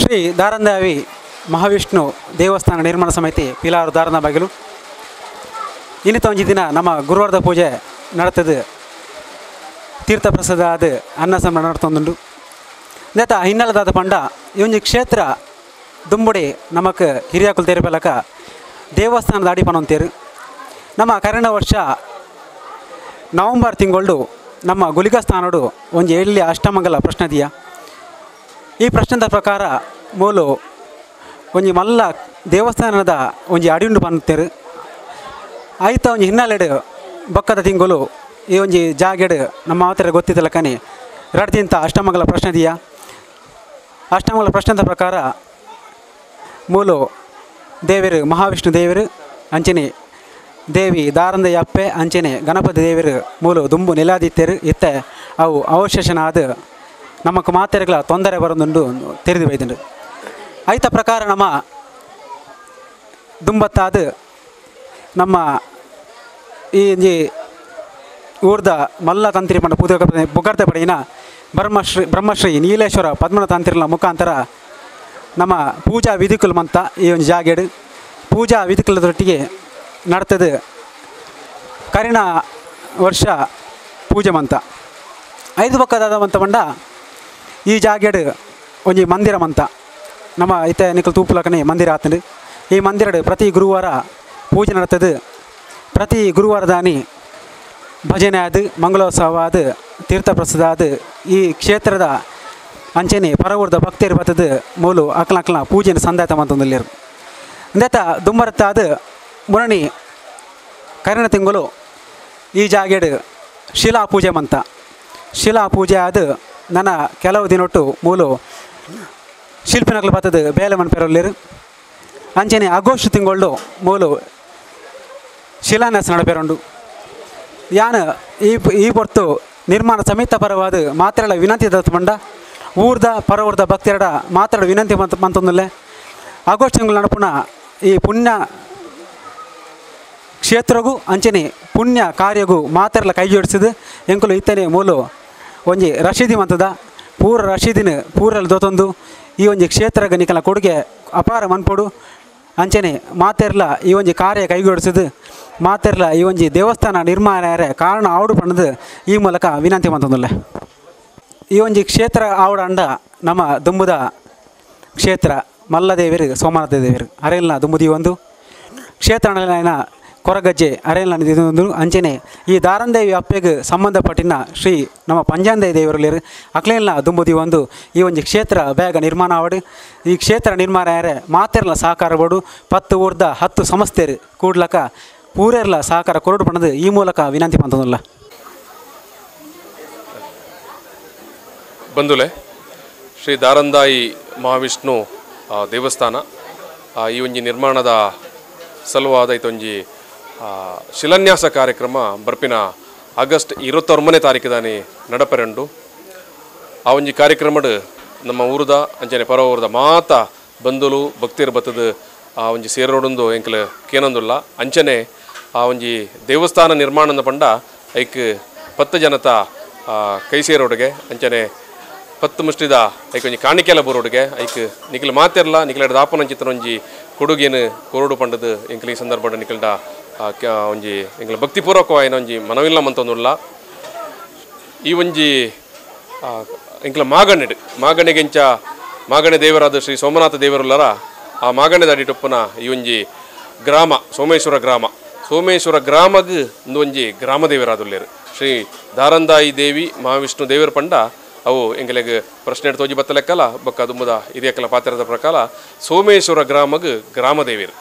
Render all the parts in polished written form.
ಶ್ರೀ ದಾರಂದಾವಿ ಮಹಾವಿಷ್ಣು ದೇವಸ್ಥಾನ ನಿರ್ಮಾಣ ಸಮಿತಿ ಪಿಲಾರು ದಾರಂದ ಬಾಗಿಲು ಇನ್ನಿತ ಒಂಜಿ ದಿನ ನಮ್ಮ ಗುರುವಾರದ ಪೂಜೆ ನಡತದೆ ತೀರ್ಥ ಪ್ರಸಾದ ಆದ ಅನ್ನ ಸಂಭ್ರಮ ನಡ್ತೊಂದುಂಡು ನೇತ ಹಿನ್ನೆಲೆದಾದ ಪಂಡ ಈ ಒಂಜಿ ಕ್ಷೇತ್ರ ದುಂಬುಡಿ ನಮಕ್ ಹಿರಿಯಾಕುಲು ತೆರಪಲಕ ದೇವಸ್ಥಾನದ ಅಡಿಪನೊಂತೇರು ನಮ್ಮ ಕರೆನ ವರ್ಷ ನವಂಬರ್ ತಿಂಗಳು ನಮ್ಮ ಗುಲಿಗ ಸ್ಥಾನಡು ಒಂಜಿ ಎಳ್ಳಿ ಅಷ್ಟಮಂಗಲ ಪ್ರಶ್ನದಿಯ ಈ ಪ್ರಶ್ನದ ಪ್ರಕಾರ ಮೂಲು ಒಂಜಿ ಮಲ್ಲ ದೇವಸ್ಥಾನದ ಒಂಜಿ ಅಡಿಯುಂಡು ಬಂತೇರು ಆಯ್ತ ಒಂಜಿ ಹಿನ್ನೆಲೆಡು ಬೊಕ್ಕದ ತಿಂಗಳು ಈ ಒಂಜಿ ಜಾಗೆಡು ನಮ್ಮ ಮಾತ್ರ ಗೊತ್ತಿದ್ದಲ್ಲ ಕನಿ ರಡ್ದಿಂತ ಅಷ್ಟಮಂಗಲ ಪ್ರಶ್ನದಿಯ ಅಷ್ಟಮಂಗಲ ಪ್ರಶ್ನದ ಪ್ರಕಾರ ಮೂಲು ದೇವರು ಮಹಾವಿಷ್ಣು ದೇವರು ಅಂಚನೆ ದೇವಿ ದಾರಂದ ಅಪ್ಪೆ ಅಂಚನೆ ಗಣಪತಿ ದೇವರು ಮೂಲು ದುಂಬು ನೆಲಾದಿತ್ತೇರು ಇತ್ತೆ ಅವು ಅವಶೇಷನ ಆದ ನಮಕ್ ಮಾತೆರೆಗಳ ತೊಂದರೆ ಬರೋದುಂಡು ತೆರೆದು ಬೈದುಂಡು ಐತ ಪ್ರಕಾರ ನಮ್ಮ ದುಂಬತ್ತಾದ ನಮ್ಮ ಈ ಊರ್ದ ಮಲ್ಲ ತಂತ್ರಿ ಪಂಡ ಪುಗರ್ತೆ ಪಡೆಯಿನ ಬ್ರಹ್ಮಶ್ರೀ ನೀಲೇಶ್ವರ ಪದ್ಮನ ತಂತ್ರಿಗಳ ಮುಖಾಂತರ ನಮ್ಮ ಪೂಜಾ ವಿಧಿಕುಲು ಮಂತ ಈ ಒಂದು ಜಾಗೇಡು ಪೂಜಾ ವಿಧಿಕುಲದೊಟ್ಟಿಗೆ ನಡ್ತದೆ ಕರಿಣ ವರ್ಷ ಪೂಜೆ ಮಂತ 5 ಪಕ್ಕದಾದ ಮಂತ ಪಂಡ ಈ ಜಾಗೇಡು ಒಂಜಿ ಮಂದಿರ ಮಂತ ನಮ್ಮ ಇತ್ತೆ ನಿಖಲ್ ತೂಪುಲಕನೆ ಮಂದಿರ ಆತಂಡು ಈ ಮಂದಿರಡು ಪ್ರತಿ ಗುರುವಾರ ಪೂಜೆ ನಡ್ತದೆ ಪ್ರತಿ ಗುರುವಾರದಾನಿ ಭಜನೆ ಆದ ಮಂಗಳೋತ್ಸವ ಆದ ತೀರ್ಥ ಪ್ರಸಾದ ಆದ ಈ ಕ್ಷೇತ್ರದ ಅಂಚನೆ ಪರವೂರ್ದ ಭಕ್ತರು ಬರ್ತದ ಮೂಲು ಅಕ್ಲ ಪೂಜೆನ ಸಂದಾತ ಮಂತೊಂದುಲ್ಲೇರು ಅಂದೇತ ದುಮ್ಮರತ್ತ ಆದ ಮುರಣಿ ಕರಿಣ ತಿಂಗಳು ಈ ಜಾಗೇಡು ಶಿಲಾ ಪೂಜೆ ಮಂತ ಶಿಲಾ ಪೂಜೆ ಆದ ನನ್ನ ಕೆಲವು ದಿನೊಟ್ಟು ಮೂಲು ಶಿಲ್ಪಿನಗಳು ಬರ್ತದೆ ಬೇಲೆ ಮನ್ಪೇರಲ್ಲೇರು ಅಂಚನೆ ಆಗಸ್ಟ್ ತಿಂಗಳು ಮೂಲು ಶಿಲಾನ್ಯಾಸ ನಡಪೇರುಂಡು ಯಾನು ಈ ಹೊರ್ತು ನಿರ್ಮಾಣ ಸಮೇತ ಪರವಾದ ಮಾತಾಡ ವಿನಂತಿ ದತ್ತಮಂಡ ಊರ್ದ ಪರವರ್ದ ಭಕ್ತರಡ ಮಾತಾಡ ವಿನಂತಿ ಮಂತೊಂದುಲ್ಲೆ ಆಗಸ್ಟ್ ತಿಂಗಳು ನಡಪುನ ಈ ಪುಣ್ಯ ಕ್ಷೇತ್ರಗೂ ಅಂಚನೆ ಪುಣ್ಯ ಕಾರ್ಯಗೂ ಮಾತಾಡಲ ಕೈ ಜೋಡಿಸಿದು ಎಂಕುಲು ಇತ್ತನೆ ಮೂಲು ಒಂಜಿ ರಶೀದಿ ಮಂತದ ಪೂರ ರಶೀದಿನ ಪೂರಲ್ಲಿ ದೊತ್ತೊಂದು ಈ ಒಂಜಿ ಕ್ಷೇತ್ರಗ ನಿಕಲ ಕೊಡುಗೆ ಅಪಾರ ಮನ್ಪೊಡು ಅಂಚನೆ ಮಾತೆರ್ಲ ಈ ಒಂಜಿ ಕಾರ್ಯ ಕೈಗೂಡಿಸಿದು ಮಾತೆರ್ಲ ಈ ಒಂಜಿ ದೇವಸ್ಥಾನ ನಿರ್ಮಾಣ ಕಾರಣ ಆವಡು ಪಣ್ಣದು ಈ ಮೂಲಕ ವಿನಂತಿ ಮಂತೊಂದುಲ್ಲೆ ಈ ಒಂಜಿ ಕ್ಷೇತ್ರ ಆವಡ ಅಂಡ ನಮ್ಮ ದುಂಬುದ ಕ್ಷೇತ್ರ ಮಲ್ಲದೇವಿರು ಸೋಮನಾಥ ದೇವಿರು ಅರೆಲ್ನ ದುಂಬುದಿ ಒಂದು ಕ್ಷೇತ್ರ ಕೊರಗಜ್ಜೆ ಅರೆಲ್ನ ಇದೊಂದು ಅಂಚನೆ ಈ ದಾರಂದೇವಿ ಅಪ್ಪೆಗೆ ಸಂಬಂಧಪಟ್ಟಿನ ಶ್ರೀ ನಮ್ಮ ಪಂಜಾಂದೇವಿ ದೇವರಲ್ಲಿರು ಅಕ್ಲೇಲ್ನ ದುಂಬುದಿ ಒಂದು ಈ ಒಂದು ಕ್ಷೇತ್ರ ಬೇಗ ನಿರ್ಮಾಣ ಆವಡು ಈ ಕ್ಷೇತ್ರ ನಿರ್ಮಾಣ ಮಾತೆರ್ಲ ಸಹಕಾರ ಬೋಡು 10 ಊರ್ದ 10 ಸಂಸ್ಥೆರು ಕೂಡ್ಲಕ ಪೂರೆರ್ಲ ಸಹಕಾರ ಕೊರಡು ಪಣದು ಈ ಮೂಲಕ ವಿನಂತಿ ಮಂತೊಂದುಲ್ಲ ಬಂಧುಲೆ ಶ್ರೀ ದಾರಂದಾಯಿ ಮಹಾವಿಷ್ಣು ದೇವಸ್ಥಾನ ಈ ಒಂಜಿ ನಿರ್ಮಾಣದ ಸಲುವಾದ ಇದೊಂಜಿ ಶಿಲಾನ್ಯಾಸ ಕಾರ್ಯಕ್ರಮ ಬರ್ಪಿನ ಆಗಸ್ಟ್ 29ನೇ ತಾರೀಕಿದಾನಿ ನಡಪರೆಂಡು ಆ ಒಂಜಿ ಕಾರ್ಯಕ್ರಮಡ್ ನಮ್ಮ ಊರದ ಅಂಚನೆ ಪರ ಊರದ ಮಾತ ಬಂಧುಲು ಭಕ್ತಿರು ಬತ್ತದ ಆ ಒಂಜಿ ಸೇರೋಡೊಂದು ಎಂಕಲ್ ಕೇನೊಂದುಲ್ಲ ಅಂಚನೆ ಆ ಒಂಜಿ ದೇವಸ್ಥಾನ ನಿರ್ಮಾಣದ ಪಂಡ ಐಕ್ 10 ಜನತ ಕೈ ಸೇರೋಡಿಗೆ ಅಂಚನೆ 10 ಮುಷ್ಟಿದ ಐಕ್ ಒಂಜಿ ಕಾಣಿಕೆಲ ಬರೋಡಿಗೆ ಐಕ್ ನಿಖಿಲ್ ಮಾತೆರ್ಲ ನಿಖಿಲ ದಾಪನ ಚಿತ್ರ ಒಂಜಿ ಕೊಡುಗೆನು ಕೊರಡು ಪಂಡದು ಎಂಕಲ್ ಈ ಸಂದರ್ಭ ನಿಖಲ್ಡ ಒಂಜಿ ಎಂಕಲ್ ಭಕ್ತಿಪೂರ್ವಕವಾಯಿನ ಒಂಜಿ ಮನವಿಲ್ಲ ಮಂತೊಂದುಲ್ಲ ಈ ಒಂಜಿ ಎಂಕಲ ಮಾಗಣೆಗೆಂಚ ಮಾಗಣೆ ದೇವರಾದ ಶ್ರೀ ಸೋಮನಾಥ ದೇವರುಲ್ಲರ ಆ ಮಾಗಣೆದ ಅಡಿಟೊಪ್ಪನ ಈ ಒಂಜಿ ಗ್ರಾಮ ಸೋಮೇಶ್ವರ ಗ್ರಾಮಗ್ ಒಂಜಿ ಗ್ರಾಮ ದೇವರಾದುಲ್ಲೇರು ಶ್ರೀ ದಾರಂದಾಯಿ ದೇವಿ ಮಹಾವಿಷ್ಣು ದೇವರ ಪಂಡ ಅವು ಎಂಗಲೆಗ್ ಪ್ರಶ್ನೆ ತೋಜಿ ಬತ್ತಲೆಕ್ಕಲ್ಲ ಬೊಕ್ಕ ದುಂಬುದ ಹಿರಿಯಕ್ಕಲ ಪಾತ್ರದ ಪ್ರಕಾರ ಸೋಮೇಶ್ವರ ಗ್ರಾಮಗ್ ಗ್ರಾಮ ದೇವಿರು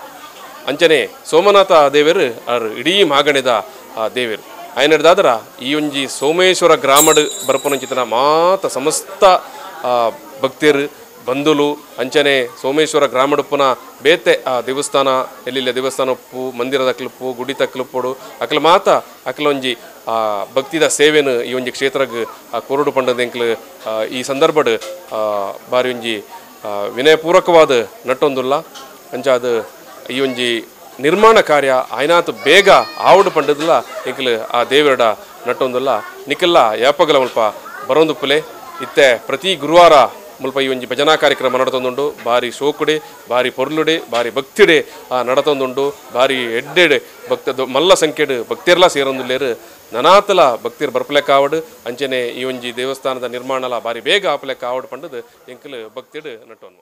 ಅಂಚನೆ ಸೋಮನಾಥ ದೇವರು ಅವ್ರು ಇಡೀ ಮಾಗಣೆದ ದೇವರು ಆಯ್ನಡ್ದಾದ್ರ ಈ ಒಂಜಿ ಸೋಮೇಶ್ವರ ಗ್ರಾಮಡ್ ಬರ್ಪನಂಚಿತನ ಮಾತ ಸಮಸ್ತ ಭಕ್ತಿಯರು ಬಂಧುಲು ಅಂಚನೆ ಸೋಮೇಶ್ವರ ಗ್ರಾಮಡುಪ್ಪನ ಬೇತೆ ಆ ದೇವಸ್ಥಾನ ಎಲ್ಲಿಲ್ಲ ದೇವಸ್ಥಾನ ಉಪ್ಪು ಮಂದಿರದ ಅಕ್ಲುಪ್ಪು ಗುಡಿ ತಕ್ಲುಪ್ಪಡು ಅಕ್ಲ ಮಾತ ಅಕ್ಲೊಂಜಿ ಭಕ್ತಿದ ಸೇವೆನು ಈ ಒಂಜಿ ಕ್ಷೇತ್ರಗ್ ಕೊರಡು ಪಂಡದ ಎಂಕ್ಲು ಈ ಸಂದರ್ಭಡ್ ಬಾರಿ ಒಂಜಿ ವಿನಯಪೂರ್ವಕವಾದ ನಟ್ಟೊಂದುಲ್ಲ ಅಂಚಾದ ಈ ಒಂಜಿ ನಿರ್ಮಾಣ ಕಾರ್ಯ ಆಯ್ನಾತು ಬೇಗ ಆವಡು ಪಂಡದಿಲ್ಲ ಎಂಕ್ಲು ಆ ದೇವರಡ ನಟ್ಟೊಂದುಲ್ಲ ನಿಖಲ್ಲ ಯಾಪಗಲ ಮುಲ್ಪ ಬರೋಂದುಪ್ಪಲೆ ಇತ್ತೆ ಪ್ರತಿ ಗುರುವಾರ ಮುಲ್ಪ ಈ ಒಂಜಿ ಭಜನಾ ಕಾರ್ಯಕ್ರಮ ನಡತೊಂದುಂಡು ಬಾರಿ ಶೋಕುಡೆ ಬಾರಿ ಪೊರ್ಲುಡೆ ಬಾರಿ ಭಕ್ತಿಡೆ ನಡತೊಂದುಂಡು ಬಾರಿ ಎಡ್ಡೆಡೆ ಭಕ್ತ ಮಲ್ಲ ಸಂಖ್ಯೆಡ್ ಭಕ್ತಿರ್ಲ ಸೇರೊಂದುಲ್ಲೇರು ನನಾತಲ ಭಕ್ತಿರ್ ಬರ್ಪಲೆಕ್ಕ ಆವಡು ಅಂಚನೆ ಈ ಒಂಜಿ ದೇವಸ್ಥಾನದ ನಿರ್ಮಾಣಲ ಬಾರಿ ಬೇಗ ಆಪಲೆಕ್ಕ ಆವಡು ಪಂಡದು ಎಂಕಲ್ ಭಕ್ತಿಡ್ ನಟ್ಟೊಂದು